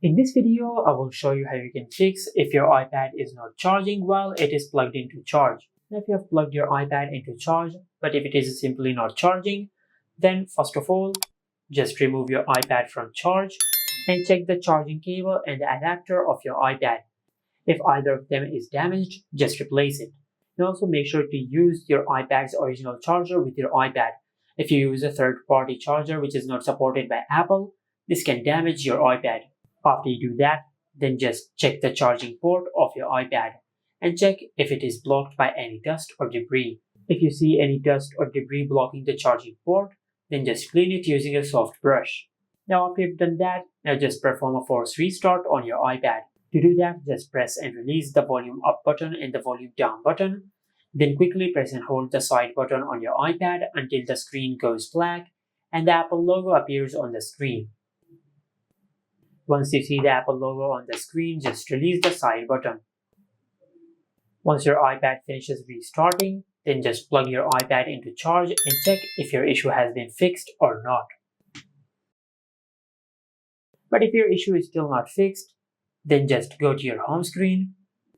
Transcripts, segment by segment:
In this video, I will show you how you can fix if your iPad is not charging while it is plugged into charge. Now, if you have plugged your iPad into charge, but if it is simply not charging, then first of all, just remove your iPad from charge and check the charging cable and the adapter of your iPad. If either of them is damaged, just replace it. And also make sure to use your iPad's original charger with your iPad. If you use a third-party charger which is not supported by Apple, this can damage your iPad. After you do that, then just check the charging port of your iPad and check if it is blocked by any dust or debris. If you see any dust or debris blocking the charging port, then just clean it using a soft brush. Now after you've done that, now just perform a force restart on your iPad. To do that, just press and release the volume up button and the volume down button. Then quickly press and hold the side button on your iPad until the screen goes black and the Apple logo appears on the screen. Once you see the Apple logo on the screen, just release the side button. Once your iPad finishes restarting, then just plug your iPad into charge and check if your issue has been fixed or not. But if your issue is still not fixed, then just go to your home screen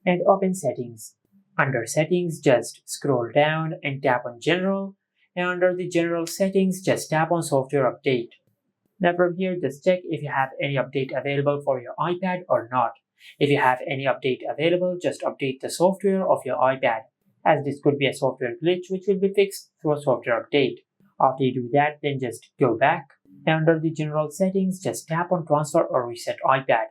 and open Settings. Under Settings, just scroll down and tap on General, and under the General Settings, just tap on Software Update. Now from here, just check if you have any update available for your iPad or not. If you have any update available, just update the software of your iPad, as this could be a software glitch which will be fixed through a software update. After you do that, then just go back, and under the General Settings, just tap on Transfer or Reset iPad.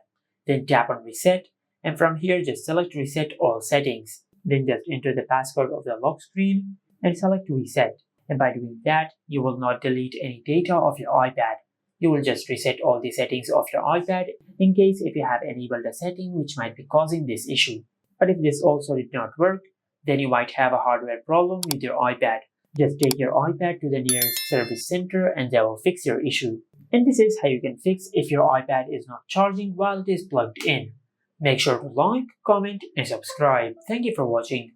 Then tap on Reset, and from here just select Reset All Settings. Then just enter the passcode of the lock screen and select Reset. And by doing that, you will not delete any data of your iPad. You will just reset all the settings of your iPad in case if you have enabled a setting which might be causing this issue. But if this also did not work, then you might have a hardware problem with your iPad. Just take your iPad to the nearest service center and they will fix your issue. And this is how you can fix if your iPad is not charging while it is plugged in. Make sure to like, comment, and subscribe. Thank you for watching.